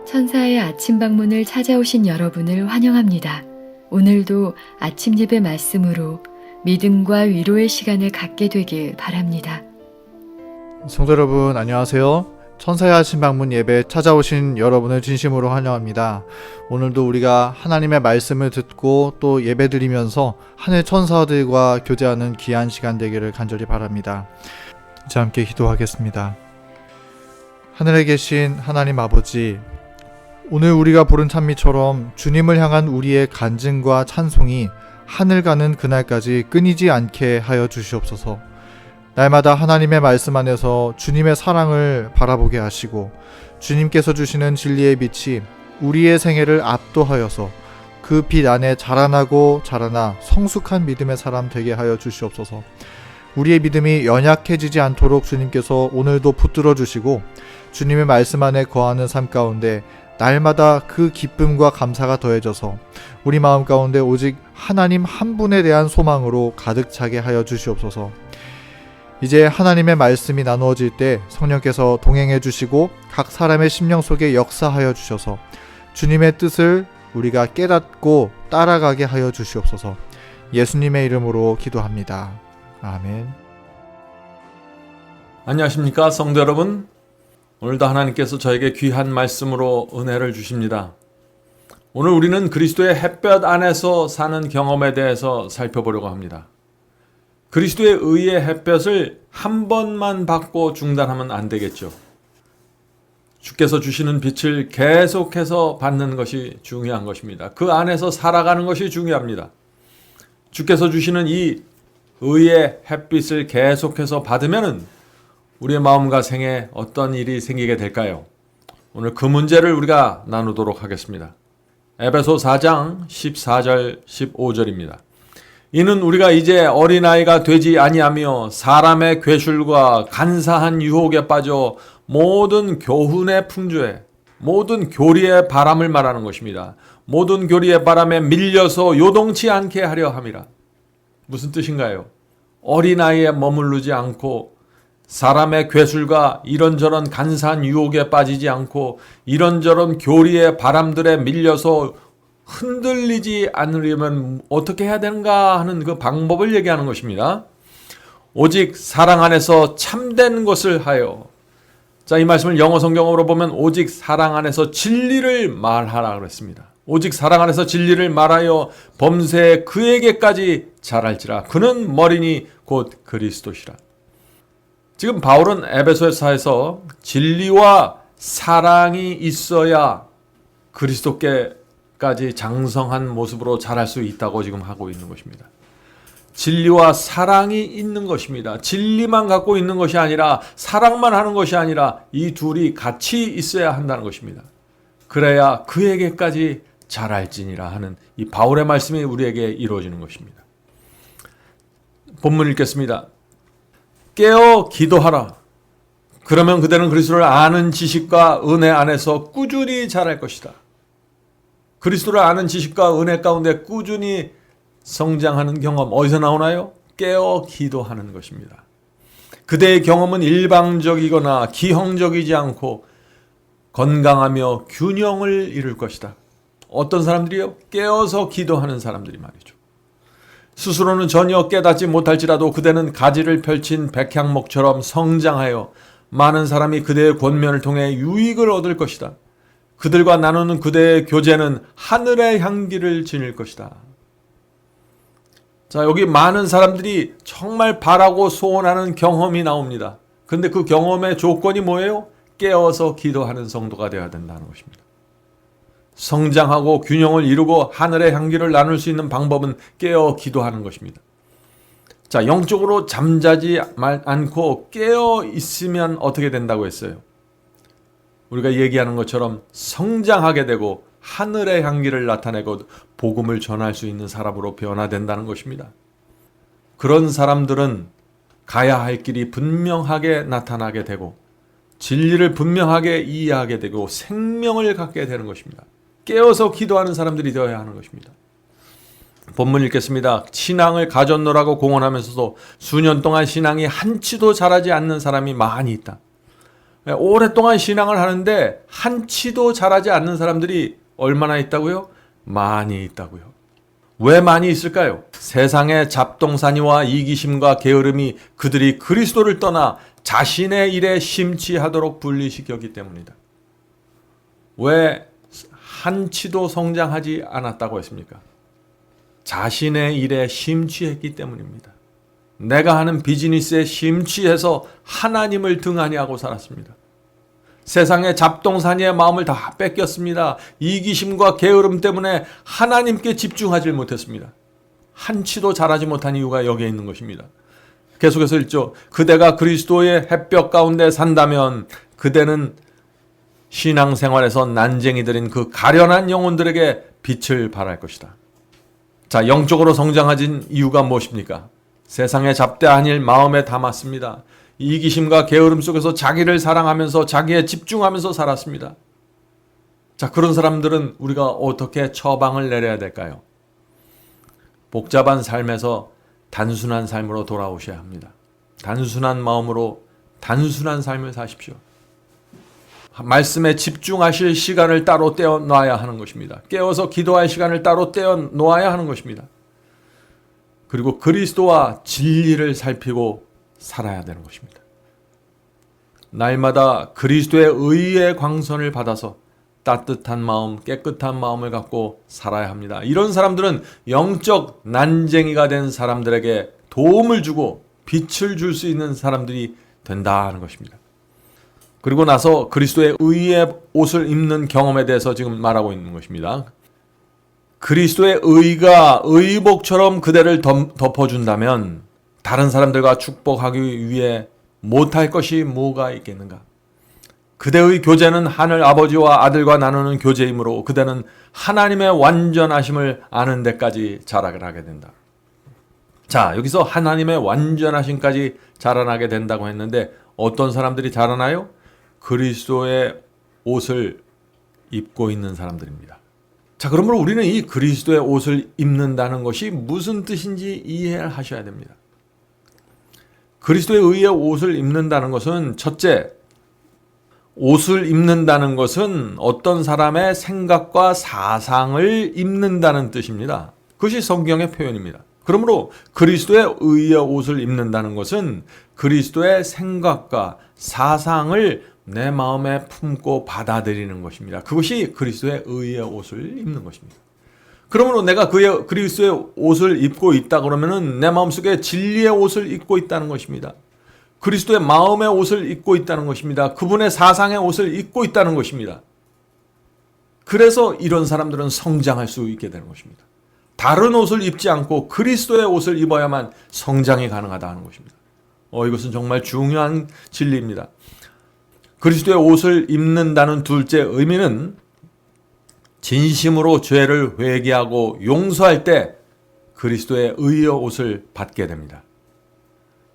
천사의 아침 방문을 찾아오신 여러분을 환영합니다. 오늘도 아침 예배 말씀으로 믿음과 위로의 시간을 갖게 되길 바랍니다. 성도 여러분 안녕하세요. 천사의 아침 방문 예배 찾아오신 여러분을 진심으로 환영합니다. 오늘도 우리가 하나님의 말씀을 듣고 또 예배드리면서 하늘 천사들과 교제하는 귀한 시간 되기를 간절히 바랍니다. 이제 함께 기도하겠습니다. 하늘에 계신 하나님 아버지, 오늘 우리가 부른 찬미처럼 주님을 향한 우리의 간증과 찬송이 하늘 가는 그날까지 끊이지 않게 하여 주시옵소서. 날마다 하나님의 말씀 안에서 주님의 사랑을 바라보게 하시고 주님께서 주시는 진리의 빛이 우리의 생애를 압도하여서 그 빛 안에 자라나고 자라나 성숙한 믿음의 사람 되게 하여 주시옵소서. 우리의 믿음이 연약해지지 않도록 주님께서 오늘도 붙들어 주시고 주님의 말씀 안에 거하는 삶 가운데 날마다 그 기쁨과 감사가 더해져서 우리 마음 가운데 오직 하나님 한 분에 대한 소망으로 가득 차게 하여 주시옵소서. 이제 하나님의 말씀이 나누어질 때 성령께서 동행해 주시고 각 사람의 심령 속에 역사하여 주셔서 주님의 뜻을 우리가 깨닫고 따라가게 하여 주시옵소서. 예수님의 이름으로 기도합니다. 아멘. 안녕하십니까 성도 여러분. 오늘도 하나님께서 저에게 귀한 말씀으로 은혜를 주십니다. 오늘 우리는 그리스도의 햇볕 안에서 사는 경험에 대해서 살펴보려고 합니다. 그리스도의 의의 햇볕을 한 번만 받고 중단하면 안 되겠죠. 주께서 주시는 빛을 계속해서 받는 것이 중요한 것입니다. 그 안에서 살아가는 것이 중요합니다. 주께서 주시는 이 의의 햇빛을 계속해서 받으면은 우리의 마음과 생에 어떤 일이 생기게 될까요? 오늘 그 문제를 우리가 나누도록 하겠습니다. 에베소 4장 14절 15절입니다. 이는 우리가 이제 어린아이가 되지 아니하며 사람의 괴술과 간사한 유혹에 빠져 모든 교훈의 풍조에 모든 교리의 바람을 말하는 것입니다. 모든 교리의 바람에 밀려서 요동치 않게 하려 함이라. 무슨 뜻인가요? 어린아이에 머무르지 않고 사람의 괴술과 이런저런 간사한 유혹에 빠지지 않고 이런저런 교리의 바람들에 밀려서 흔들리지 않으려면 어떻게 해야 되는가 하는 그 방법을 얘기하는 것입니다. 오직 사랑 안에서 참된 것을 하여. 자, 이 말씀을 영어 성경으로 보면 오직 사랑 안에서 진리를 말하라 그랬습니다. 오직 사랑 안에서 진리를 말하여 범사에 그에게까지 자랄지라. 그는 머리니 곧 그리스도시라. 지금 바울은 에베소서에서 진리와 사랑이 있어야 그리스도께까지 장성한 모습으로 자랄 수 있다고 지금 하고 있는 것입니다. 진리와 사랑이 있는 것입니다. 진리만 갖고 있는 것이 아니라 사랑만 하는 것이 아니라 이 둘이 같이 있어야 한다는 것입니다. 그래야 그에게까지 자랄지니라 하는 이 바울의 말씀이 우리에게 이루어지는 것입니다. 본문 읽겠습니다. 깨어 기도하라. 그러면 그대는 그리스도를 아는 지식과 은혜 안에서 꾸준히 자랄 것이다. 그리스도를 아는 지식과 은혜 가운데 꾸준히 성장하는 경험 어디서 나오나요? 깨어 기도하는 것입니다. 그대의 경험은 일방적이거나 기형적이지 않고 건강하며 균형을 이룰 것이다. 어떤 사람들이요? 깨어서 기도하는 사람들이 말이죠. 스스로는 전혀 깨닫지 못할지라도 그대는 가지를 펼친 백향목처럼 성장하여 많은 사람이 그대의 권면을 통해 유익을 얻을 것이다. 그들과 나누는 그대의 교제는 하늘의 향기를 지닐 것이다. 자, 여기 많은 사람들이 정말 바라고 소원하는 경험이 나옵니다. 근데 그 경험의 조건이 뭐예요? 깨어서 기도하는 성도가 되어야 된다는 것입니다. 성장하고 균형을 이루고 하늘의 향기를 나눌 수 있는 방법은 깨어 기도하는 것입니다. 자, 영적으로 잠자지 않고 깨어 있으면 어떻게 된다고 했어요? 우리가 얘기하는 것처럼 성장하게 되고 하늘의 향기를 나타내고 복음을 전할 수 있는 사람으로 변화된다는 것입니다. 그런 사람들은 가야 할 길이 분명하게 나타나게 되고 진리를 분명하게 이해하게 되고 생명을 갖게 되는 것입니다. 깨어서 기도하는 사람들이 되어야 하는 것입니다. 본문 읽겠습니다. 신앙을 가졌노라고 공언하면서도 수년 동안 신앙이 한치도 자라지 않는 사람이 많이 있다. 오랫동안 신앙을 하는데 한치도 잘하지 않는 사람들이 얼마나 있다고요? 많이 있다고요. 왜 많이 있을까요? 세상의 잡동사니와 이기심과 게으름이 그들이 그리스도를 떠나 자신의 일에 심취하도록 분리시켰기 때문이다. 왜 한치도 성장하지 않았다고 했습니까? 자신의 일에 심취했기 때문입니다. 내가 하는 비즈니스에 심취해서 하나님을 등한히 하고 살았습니다. 세상의 잡동사니의 마음을 다 뺏겼습니다. 이기심과 게으름 때문에 하나님께 집중하지 못했습니다. 한치도 잘하지 못한 이유가 여기에 있는 것입니다. 계속해서 읽죠. 그대가 그리스도의 햇볕 가운데 산다면 그대는 신앙생활에서 난쟁이 들인 그 가련한 영혼들에게 빛을 발할 것이다. 자, 영적으로 성장하진 이유가 무엇입니까? 세상의 잡다한 일 마음에 담았습니다. 이기심과 게으름 속에서 자기를 사랑하면서 자기에 집중하면서 살았습니다. 자, 그런 사람들은 우리가 어떻게 처방을 내려야 될까요? 복잡한 삶에서 단순한 삶으로 돌아오셔야 합니다. 단순한 마음으로 단순한 삶을 사십시오. 말씀에 집중하실 시간을 따로 떼어 놔야 하는 것입니다. 깨어서 기도할 시간을 따로 떼어 놓아야 하는 것입니다. 그리고 그리스도와 진리를 살피고 살아야 되는 것입니다. 날마다 그리스도의 의의 광선을 받아서 따뜻한 마음, 깨끗한 마음을 갖고 살아야 합니다. 이런 사람들은 영적 난쟁이가 된 사람들에게 도움을 주고 빛을 줄 수 있는 사람들이 된다는 것입니다. 그리고 나서 그리스도의 의의 옷을 입는 경험에 대해서 지금 말하고 있는 것입니다. 그리스도의 의가 의복처럼 그대를 덮어준다면 다른 사람들과 축복하기 위해 못할 것이 뭐가 있겠는가? 그대의 교제는 하늘 아버지와 아들과 나누는 교제이므로 그대는 하나님의 완전하심을 아는 데까지 자라나게 된다. 자, 여기서 하나님의 완전하심까지 자라나게 된다고 했는데 어떤 사람들이 자라나요? 그리스도의 옷을 입고 있는 사람들입니다. 자, 그러므로 우리는 이 그리스도의 옷을 입는다는 것이 무슨 뜻인지 이해를 하셔야 됩니다. 그리스도의 의의 옷을 입는다는 것은 첫째, 옷을 입는다는 것은 어떤 사람의 생각과 사상을 입는다는 뜻입니다. 그것이 성경의 표현입니다. 그러므로 그리스도의 의의 옷을 입는다는 것은 그리스도의 생각과 사상을 내 마음에 품고 받아들이는 것입니다. 그것이 그리스도의 의의 옷을 입는 것입니다. 그러므로 내가 그리스도의 옷을 입고 있다 그러면은 내 마음속에 진리의 옷을 입고 있다는 것입니다. 그리스도의 마음의 옷을 입고 있다는 것입니다. 그분의 사상의 옷을 입고 있다는 것입니다. 그래서 이런 사람들은 성장할 수 있게 되는 것입니다. 다른 옷을 입지 않고 그리스도의 옷을 입어야만 성장이 가능하다는 것입니다. 이것은 정말 중요한 진리입니다. 그리스도의 옷을 입는다는 둘째 의미는 진심으로 죄를 회개하고 용서할 때 그리스도의 의의 옷을 받게 됩니다.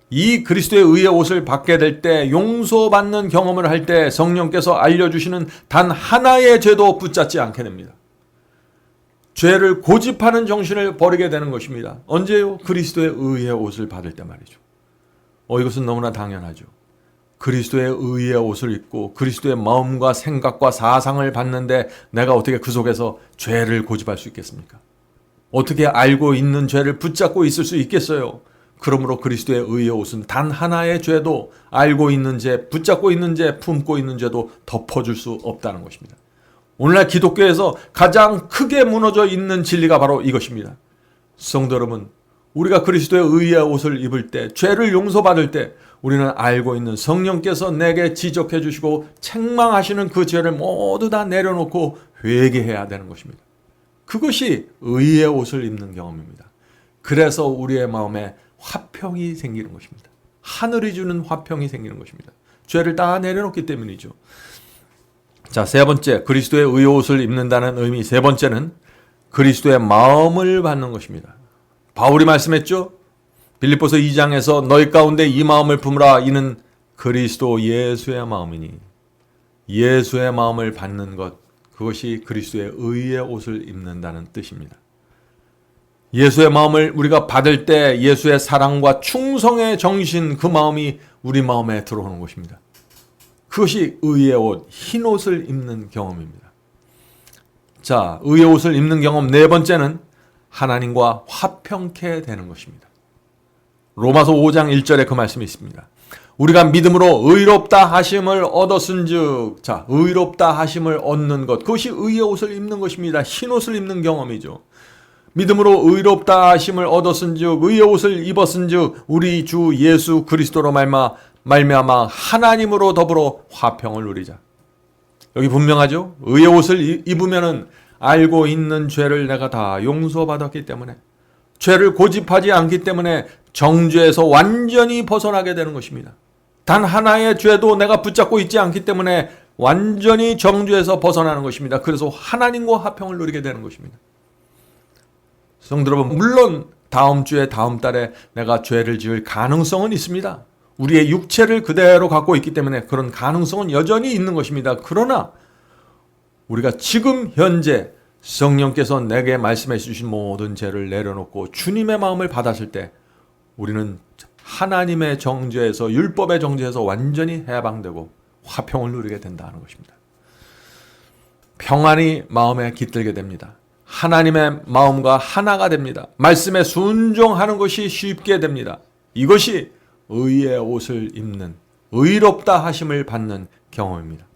이 그리스도의 의의 옷을 받게 될 때 용서받는 경험을 할 때 성령께서 알려주시는 단 하나의 죄도 붙잡지 않게 됩니다. 죄를 고집하는 정신을 버리게 되는 것입니다. 언제요? 그리스도의 의의 옷을 받을 때 말이죠. 이것은 너무나 당연하죠. 그리스도의 의의 옷을 입고 그리스도의 마음과 생각과 사상을 받는데 내가 어떻게 그 속에서 죄를 고집할 수 있겠습니까? 어떻게 알고 있는 죄를 붙잡고 있을 수 있겠어요? 그러므로 그리스도의 의의 옷은 단 하나의 죄도 알고 있는 죄, 붙잡고 있는 죄, 품고 있는 죄도 덮어줄 수 없다는 것입니다. 오늘날 기독교에서 가장 크게 무너져 있는 진리가 바로 이것입니다. 성도 여러분, 우리가 그리스도의 의의 옷을 입을 때, 죄를 용서받을 때 우리는 알고 있는 성령께서 내게 지적해 주시고 책망하시는 그 죄를 모두 다 내려놓고 회개해야 되는 것입니다. 그것이 의의 옷을 입는 경험입니다. 그래서 우리의 마음에 화평이 생기는 것입니다. 하늘이 주는 화평이 생기는 것입니다. 죄를 다 내려놓기 때문이죠. 자, 세 번째, 그리스도의 의의 옷을 입는다는 의미. 세 번째는 그리스도의 마음을 받는 것입니다. 바울이 말씀했죠. 빌립보서 2장에서 너희 가운데 이 마음을 품으라. 이는 그리스도 예수의 마음이니. 예수의 마음을 받는 것, 그것이 그리스도의 의의 옷을 입는다는 뜻입니다. 예수의 마음을 우리가 받을 때 예수의 사랑과 충성의 정신, 그 마음이 우리 마음에 들어오는 것입니다. 그것이 의의 옷, 흰 옷을 입는 경험입니다. 자, 의의 옷을 입는 경험 네 번째는 하나님과 화평케 되는 것입니다. 로마서 5장 1절에 그 말씀이 있습니다. 우리가 믿음으로 의롭다 하심을 얻었은즉, 자, 의롭다 하심을 얻는 것, 그것이 의의 옷을 입는 것입니다. 흰 옷을 입는 경험이죠. 믿음으로 의롭다 하심을 얻었은즉, 의의 옷을 입었은즉, 우리 주 예수 그리스도로 말미암아 하나님으로 더불어 화평을 누리자. 여기 분명하죠? 의의 옷을 입으면은 알고 있는 죄를 내가 다 용서받았기 때문에, 죄를 고집하지 않기 때문에 정죄에서 완전히 벗어나게 되는 것입니다. 단 하나의 죄도 내가 붙잡고 있지 않기 때문에 완전히 정죄에서 벗어나는 것입니다. 그래서 하나님과 화평을 누리게 되는 것입니다. 성도 여러분, 물론 다음 주에 다음 달에 내가 죄를 지을 가능성은 있습니다. 우리의 육체를 그대로 갖고 있기 때문에 그런 가능성은 여전히 있는 것입니다. 그러나 우리가 지금 현재 성령께서 내게 말씀해 주신 모든 죄를 내려놓고 주님의 마음을 받았을 때 우리는 하나님의 정죄에서, 율법의 정죄에서 완전히 해방되고 화평을 누리게 된다는 것입니다. 평안이 마음에 깃들게 됩니다. 하나님의 마음과 하나가 됩니다. 말씀에 순종하는 것이 쉽게 됩니다. 이것이 의의 옷을 입는, 의롭다 하심을 받는 경험입니다.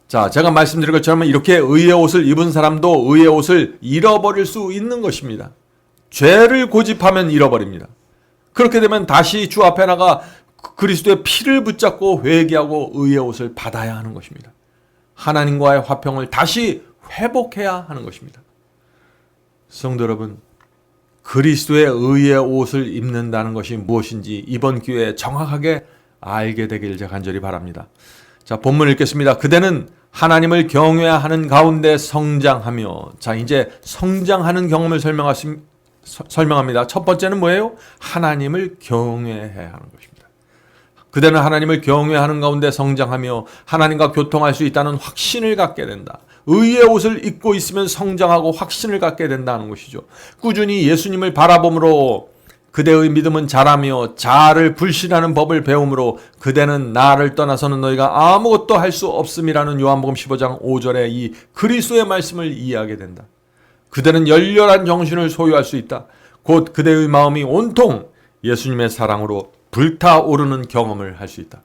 자, 제가 말씀드린 것처럼 이렇게 의의 옷을 입은 사람도 의의 옷을 잃어버릴 수 있는 것입니다. 죄를 고집하면 잃어버립니다. 그렇게 되면 다시 주 앞에 나가 그리스도의 피를 붙잡고 회개하고 의의 옷을 받아야 하는 것입니다. 하나님과의 화평을 다시 회복해야 하는 것입니다. 성도 여러분, 그리스도의 의의 옷을 입는다는 것이 무엇인지 이번 기회에 정확하게 알게 되길 제가 간절히 바랍니다. 자, 본문 읽겠습니다. 그대는 하나님을 경외하는 가운데 성장하며, 자, 이제 성장하는 경험을 설명합니다. 첫 번째는 뭐예요? 하나님을 경외해야 하는 것입니다. 그대는 하나님을 경외하는 가운데 성장하며 하나님과 교통할 수 있다는 확신을 갖게 된다. 의의 옷을 입고 있으면 성장하고 확신을 갖게 된다는 것이죠. 꾸준히 예수님을 바라봄으로 그대의 믿음은 자라며 자아를 불신하는 법을 배움으로 그대는 나를 떠나서는 너희가 아무것도 할 수 없음이라는 요한복음 15장 5절의 이 그리스도의 말씀을 이해하게 된다. 그대는 열렬한 정신을 소유할 수 있다. 곧 그대의 마음이 온통 예수님의 사랑으로 불타오르는 경험을 할 수 있다.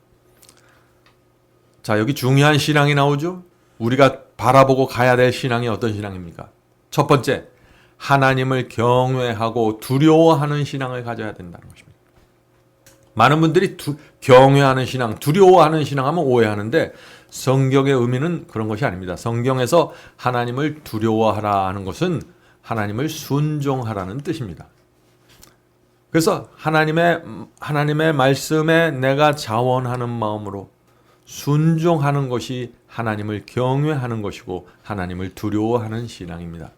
자, 여기 중요한 신앙이 나오죠. 우리가 바라보고 가야 될 신앙이 어떤 신앙입니까? 첫 번째, 하나님을 경외하고 두려워하는 신앙을 가져야 된다는 것입니다. 많은 분들이 경외하는 신앙, 두려워하는 신앙 하면 오해하는데 성경의 의미는 그런 것이 아닙니다. 성경에서 하나님을 두려워하라 하는 것은 하나님을 순종하라는 뜻입니다. 그래서 하나님의 말씀에 내가 자원하는 마음으로 순종하는 것이 하나님을 경외하는 것이고 하나님을 두려워하는 신앙입니다.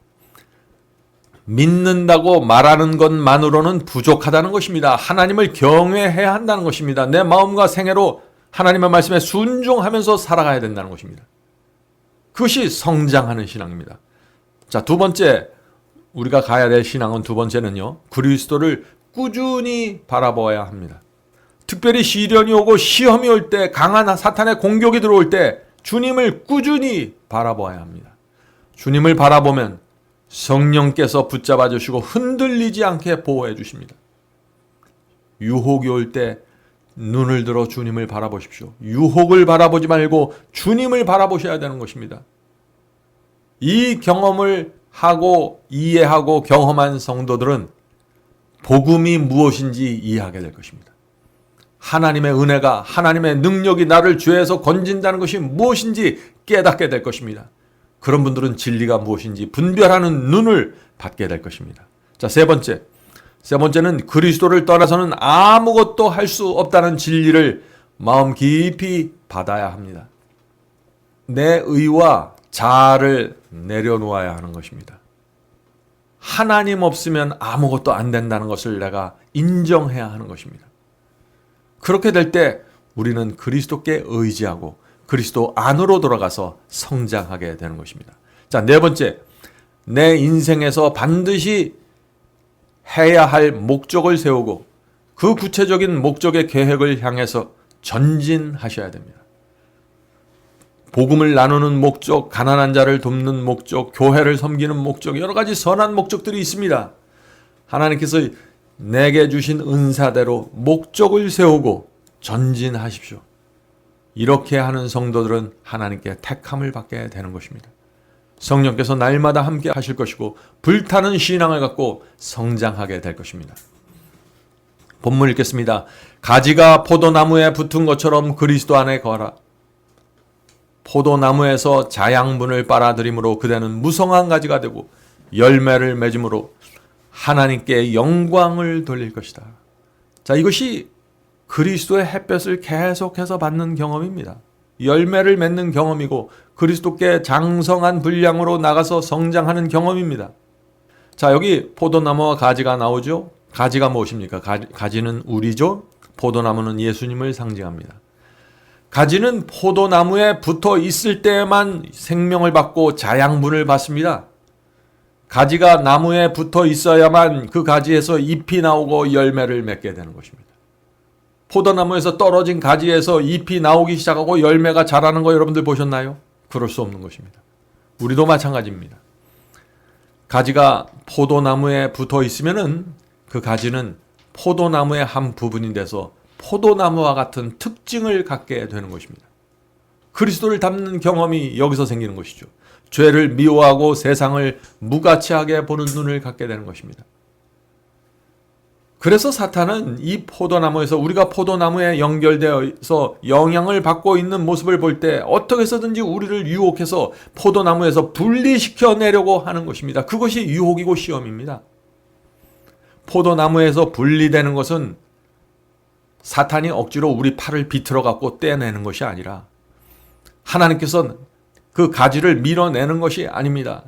믿는다고 말하는 것만으로는 부족하다는 것입니다. 하나님을 경외해야 한다는 것입니다. 내 마음과 생애로 하나님의 말씀에 순종하면서 살아가야 된다는 것입니다. 그것이 성장하는 신앙입니다. 자, 두 번째, 우리가 가야 될 신앙은 두 번째는요, 그리스도를 꾸준히 바라보아야 합니다. 특별히 시련이 오고 시험이 올 때, 강한 사탄의 공격이 들어올 때 주님을 꾸준히 바라보아야 합니다. 주님을 바라보면 성령께서 붙잡아 주시고 흔들리지 않게 보호해 주십니다. 유혹이 올 때 눈을 들어 주님을 바라보십시오. 유혹을 바라보지 말고 주님을 바라보셔야 되는 것입니다. 이 경험을 하고 이해하고 경험한 성도들은 복음이 무엇인지 이해하게 될 것입니다. 하나님의 은혜가, 하나님의 능력이 나를 죄에서 건진다는 것이 무엇인지 깨닫게 될 것입니다. 그런 분들은 진리가 무엇인지 분별하는 눈을 받게 될 것입니다. 자, 세 번째는 그리스도를 떠나서는 아무것도 할 수 없다는 진리를 마음 깊이 받아야 합니다. 내 의와 자아를 내려놓아야 하는 것입니다. 하나님 없으면 아무것도 안 된다는 것을 내가 인정해야 하는 것입니다. 그렇게 될 때 우리는 그리스도께 의지하고 그리스도 안으로 돌아가서 성장하게 되는 것입니다. 자, 네 번째, 내 인생에서 반드시 해야 할 목적을 세우고 그 구체적인 목적의 계획을 향해서 전진하셔야 됩니다. 복음을 나누는 목적, 가난한 자를 돕는 목적, 교회를 섬기는 목적, 여러 가지 선한 목적들이 있습니다. 하나님께서 내게 주신 은사대로 목적을 세우고 전진하십시오. 이렇게 하는 성도들은 하나님께 택함을 받게 되는 것입니다. 성령께서 날마다 함께 하실 것이고 불타는 신앙을 갖고 성장하게 될 것입니다. 본문 읽겠습니다. 가지가 포도나무에 붙은 것처럼 그리스도 안에 거하라. 포도나무에서 자양분을 빨아들임으로 그대는 무성한 가지가 되고 열매를 맺음으로 하나님께 영광을 돌릴 것이다. 자, 이것이 그리스도의 햇볕을 계속해서 받는 경험입니다. 열매를 맺는 경험이고 그리스도께 장성한 분량으로 나가서 성장하는 경험입니다. 자, 여기 포도나무와 가지가 나오죠. 가지가 무엇입니까? 가지는 우리죠. 포도나무는 예수님을 상징합니다. 가지는 포도나무에 붙어 있을 때에만 생명을 받고 자양분을 받습니다. 가지가 나무에 붙어 있어야만 그 가지에서 잎이 나오고 열매를 맺게 되는 것입니다. 포도나무에서 떨어진 가지에서 잎이 나오기 시작하고 열매가 자라는 거 여러분들 보셨나요? 그럴 수 없는 것입니다. 우리도 마찬가지입니다. 가지가 포도나무에 붙어 있으면은 그 가지는 포도나무의 한 부분이 돼서 포도나무와 같은 특징을 갖게 되는 것입니다. 그리스도를 닮는 경험이 여기서 생기는 것이죠. 죄를 미워하고 세상을 무가치하게 보는 눈을 갖게 되는 것입니다. 그래서 사탄은 이 포도나무에서 우리가 포도나무에 연결되어서 영향을 받고 있는 모습을 볼 때 어떻게 해서든지 우리를 유혹해서 포도나무에서 분리시켜 내려고 하는 것입니다. 그것이 유혹이고 시험입니다. 포도나무에서 분리되는 것은 사탄이 억지로 우리 팔을 비틀어 갖고 떼내는 것이 아니라 하나님께서는 그 가지를 밀어내는 것이 아닙니다.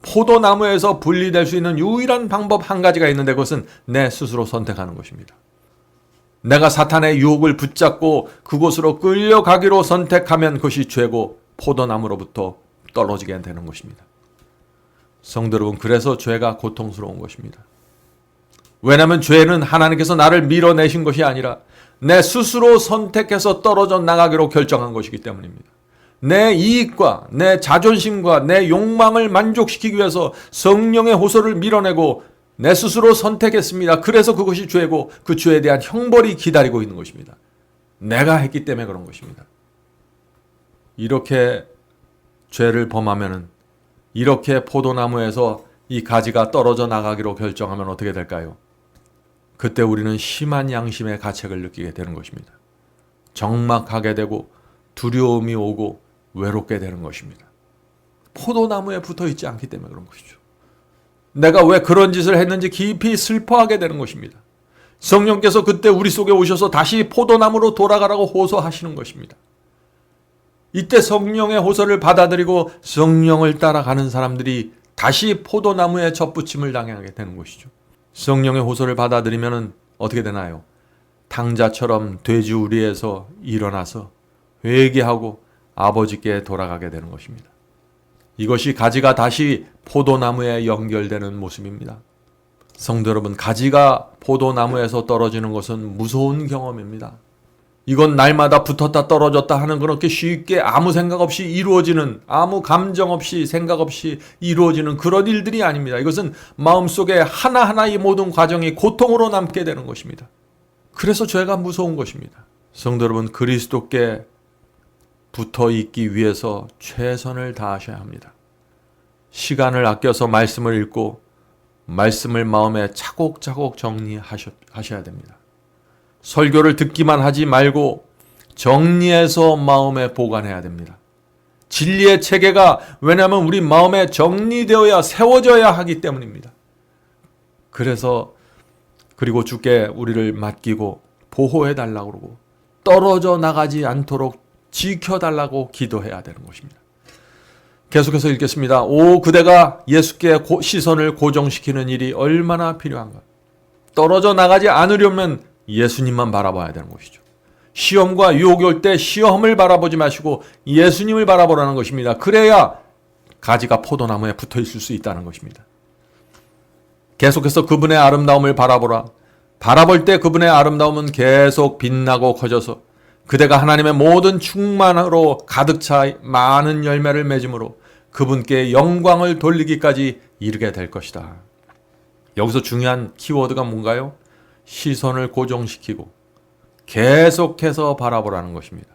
포도나무에서 분리될 수 있는 유일한 방법 한 가지가 있는데 그것은 내 스스로 선택하는 것입니다. 내가 사탄의 유혹을 붙잡고 그곳으로 끌려가기로 선택하면 그것이 죄고 포도나무로부터 떨어지게 되는 것입니다. 성도 여러분, 그래서 죄가 고통스러운 것입니다. 왜냐하면 죄는 하나님께서 나를 밀어내신 것이 아니라 내 스스로 선택해서 떨어져 나가기로 결정한 것이기 때문입니다. 내 이익과 내 자존심과 내 욕망을 만족시키기 위해서 성령의 호소를 밀어내고 내 스스로 선택했습니다. 그래서 그것이 죄고 그 죄에 대한 형벌이 기다리고 있는 것입니다. 내가 했기 때문에 그런 것입니다. 이렇게 죄를 범하면은 이렇게 포도나무에서 이 가지가 떨어져 나가기로 결정하면 어떻게 될까요? 그때 우리는 심한 양심의 가책을 느끼게 되는 것입니다. 적막하게 되고 두려움이 오고 외롭게 되는 것입니다. 포도나무에 붙어 있지 않기 때문에 그런 것이죠. 내가 왜 그런 짓을 했는지 깊이 슬퍼하게 되는 것입니다. 성령께서 그때 우리 속에 오셔서 다시 포도나무로 돌아가라고 호소하시는 것입니다. 이때 성령의 호소를 받아들이고 성령을 따라가는 사람들이 다시 포도나무에 접붙임을 당하게 되는 것이죠. 성령의 호소를 받아들이면 어떻게 되나요? 탕자처럼 돼지우리에서 일어나서 회개하고 아버지께 돌아가게 되는 것입니다. 이것이 가지가 다시 포도나무에 연결되는 모습입니다. 성도 여러분, 가지가 포도나무에서 떨어지는 것은 무서운 경험입니다. 이건 날마다 붙었다 떨어졌다 하는 그렇게 쉽게 아무 생각 없이 이루어지는, 아무 감정 없이 생각 없이 이루어지는 그런 일들이 아닙니다. 이것은 마음속에 하나하나 이 모든 과정이 고통으로 남게 되는 것입니다. 그래서 죄가 무서운 것입니다. 성도 여러분, 그리스도께 붙어 있기 위해서 최선을 다하셔야 합니다. 시간을 아껴서 말씀을 읽고 말씀을 마음에 차곡차곡 정리하셔야 됩니다. 설교를 듣기만 하지 말고 정리해서 마음에 보관해야 됩니다. 진리의 체계가 왜냐하면 우리 마음에 정리되어야 세워져야 하기 때문입니다. 그리고 주께 우리를 맡기고 보호해달라고 그러고 떨어져 나가지 않도록 지켜달라고 기도해야 되는 것입니다. 계속해서 읽겠습니다. 오, 그대가 예수께 시선을 고정시키는 일이 얼마나 필요한가. 떨어져 나가지 않으려면 예수님만 바라봐야 되는 것이죠. 시험과 유혹이 올 때 시험을 바라보지 마시고 예수님을 바라보라는 것입니다. 그래야 가지가 포도나무에 붙어 있을 수 있다는 것입니다. 계속해서 그분의 아름다움을 바라보라. 바라볼 때 그분의 아름다움은 계속 빛나고 커져서 그대가 하나님의 모든 충만으로 가득 차 많은 열매를 맺음으로 그분께 영광을 돌리기까지 이르게 될 것이다. 여기서 중요한 키워드가 뭔가요? 시선을 고정시키고 계속해서 바라보라는 것입니다.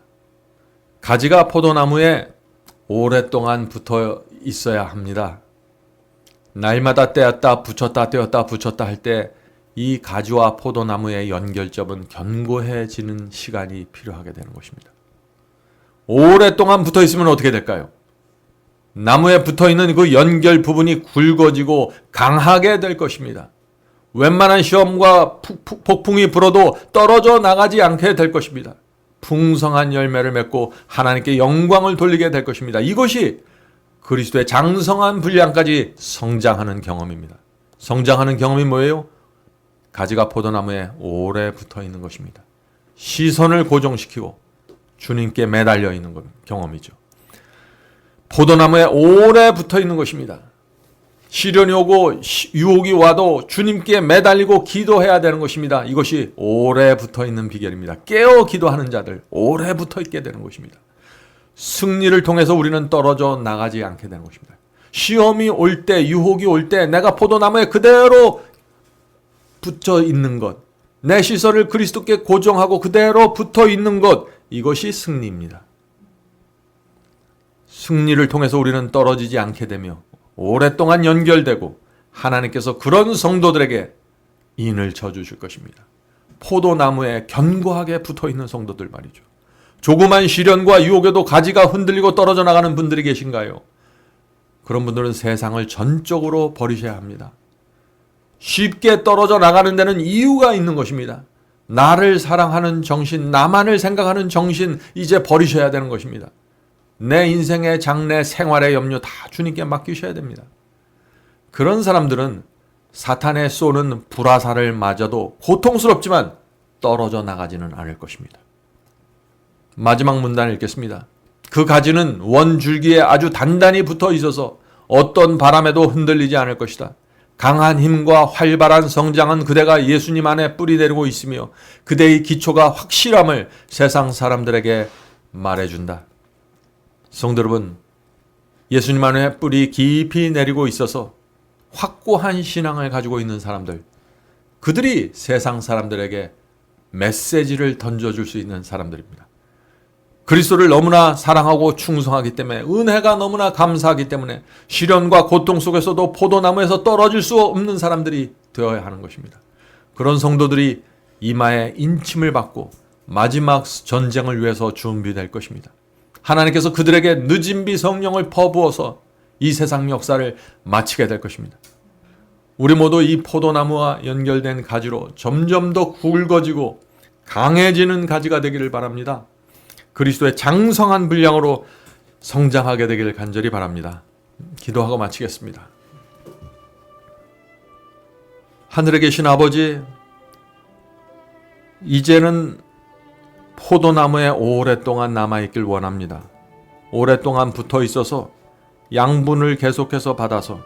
가지가 포도나무에 오랫동안 붙어 있어야 합니다. 날마다 떼었다 붙였다 떼었다 붙였다 할 때 이 가지와 포도나무의 연결점은 견고해지는 시간이 필요하게 되는 것입니다. 오랫동안 붙어 있으면 어떻게 될까요? 나무에 붙어 있는 그 연결 부분이 굵어지고 강하게 될 것입니다. 웬만한 시험과 폭풍이 불어도 떨어져 나가지 않게 될 것입니다. 풍성한 열매를 맺고 하나님께 영광을 돌리게 될 것입니다. 이것이 그리스도의 장성한 분량까지 성장하는 경험입니다. 성장하는 경험이 뭐예요? 가지가 포도나무에 오래 붙어 있는 것입니다. 시선을 고정시키고 주님께 매달려 있는 경험이죠. 포도나무에 오래 붙어 있는 것입니다. 시련이 오고 유혹이 와도 주님께 매달리고 기도해야 되는 것입니다. 이것이 오래 붙어 있는 비결입니다. 깨어 기도하는 자들 오래 붙어 있게 되는 것입니다. 승리를 통해서 우리는 떨어져 나가지 않게 되는 것입니다. 시험이 올 때, 유혹이 올 때 내가 포도나무에 그대로 붙어 있는 것, 내 시선을 그리스도께 고정하고 그대로 붙어 있는 것, 이것이 승리입니다. 승리를 통해서 우리는 떨어지지 않게 되며 오랫동안 연결되고 하나님께서 그런 성도들에게 인을 쳐주실 것입니다. 포도나무에 견고하게 붙어있는 성도들 말이죠. 조그만 시련과 유혹에도 가지가 흔들리고 떨어져 나가는 분들이 계신가요? 그런 분들은 세상을 전적으로 버리셔야 합니다. 쉽게 떨어져 나가는 데는 이유가 있는 것입니다. 나를 사랑하는 정신, 나만을 생각하는 정신 이제 버리셔야 되는 것입니다. 내 인생의 장래, 생활의 염려 다 주님께 맡기셔야 됩니다. 그런 사람들은 사탄에 쏘는 불화살을 맞아도 고통스럽지만 떨어져 나가지는 않을 것입니다. 마지막 문단을 읽겠습니다. 그 가지는 원줄기에 아주 단단히 붙어 있어서 어떤 바람에도 흔들리지 않을 것이다. 강한 힘과 활발한 성장은 그대가 예수님 안에 뿌리 내리고 있으며 그대의 기초가 확실함을 세상 사람들에게 말해준다. 성도 여러분, 예수님 안에 뿌리 깊이 내리고 있어서 확고한 신앙을 가지고 있는 사람들, 그들이 세상 사람들에게 메시지를 던져줄 수 있는 사람들입니다. 그리스도를 너무나 사랑하고 충성하기 때문에, 은혜가 너무나 감사하기 때문에 시련과 고통 속에서도 포도나무에서 떨어질 수 없는 사람들이 되어야 하는 것입니다. 그런 성도들이 이마에 인침을 받고 마지막 전쟁을 위해서 준비될 것입니다. 하나님께서 그들에게 늦은 비 성령을 퍼부어서 이 세상 역사를 마치게 될 것입니다. 우리 모두 이 포도나무와 연결된 가지로 점점 더 굵어지고 강해지는 가지가 되기를 바랍니다. 그리스도의 장성한 분량으로 성장하게 되기를 간절히 바랍니다. 기도하고 마치겠습니다. 하늘에 계신 아버지, 이제는 포도나무에 오랫동안 남아있길 원합니다. 오랫동안 붙어 있어서 양분을 계속해서 받아서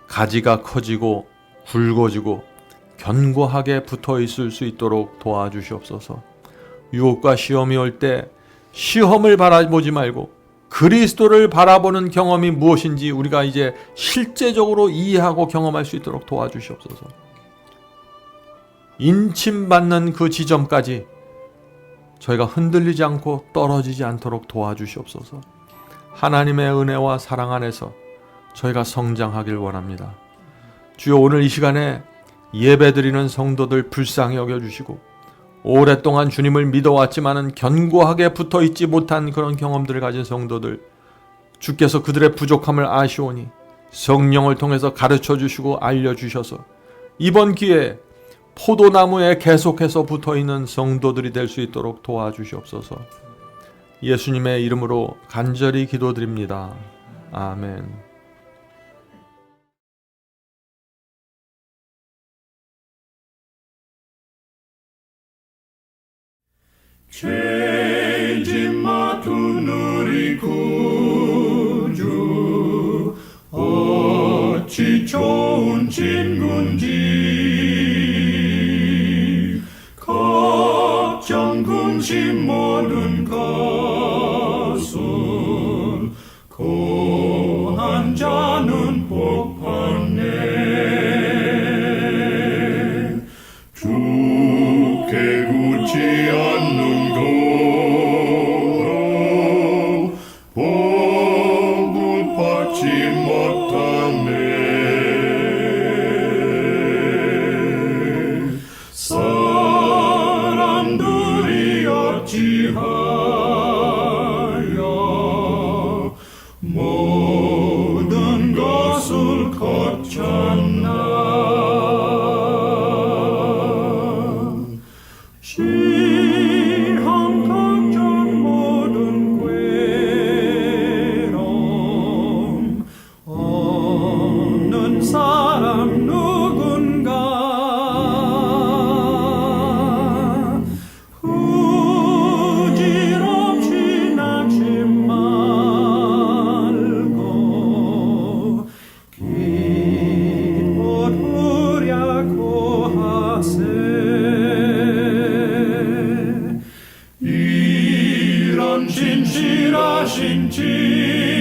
가지가 커지고 굵어지고 견고하게 붙어 있을 수 있도록 도와주시옵소서. 유혹과 시험이 올 때 시험을 바라보지 말고 그리스도를 바라보는 경험이 무엇인지 우리가 이제 실제적으로 이해하고 경험할 수 있도록 도와주시옵소서. 인침받는 그 지점까지 저희가 흔들리지 않고 떨어지지 않도록 도와주시옵소서. 하나님의 은혜와 사랑 안에서 저희가 성장하길 원합니다. 주여, 오늘 이 시간에 예배드리는 성도들 불쌍히 여겨주시고 오랫동안 주님을 믿어왔지만은 견고하게 붙어있지 못한 그런 경험들을 가진 성도들, 주께서 그들의 부족함을 아시오니 성령을 통해서 가르쳐주시고 알려주셔서 이번 기회에 포도나무에 계속해서 붙어있는 성도들이 될 수 있도록 도와주시옵소서. 예수님의 이름으로 간절히 기도드립니다. 아멘. 죄짐 맡은 우리 구주 어찌 좋은 친군지 걱정 근심 거한 자는 복 받네. 주께 굳지 않는 거로 복을 받지 못하네. 사람들이 어찌하여 모든 것을 거쳤나. 시험 걱정 모든 괴로움 없는 사람 누군가. 후질없이 낙심 말고 기도하랴 고하세. 이런 진실하신 지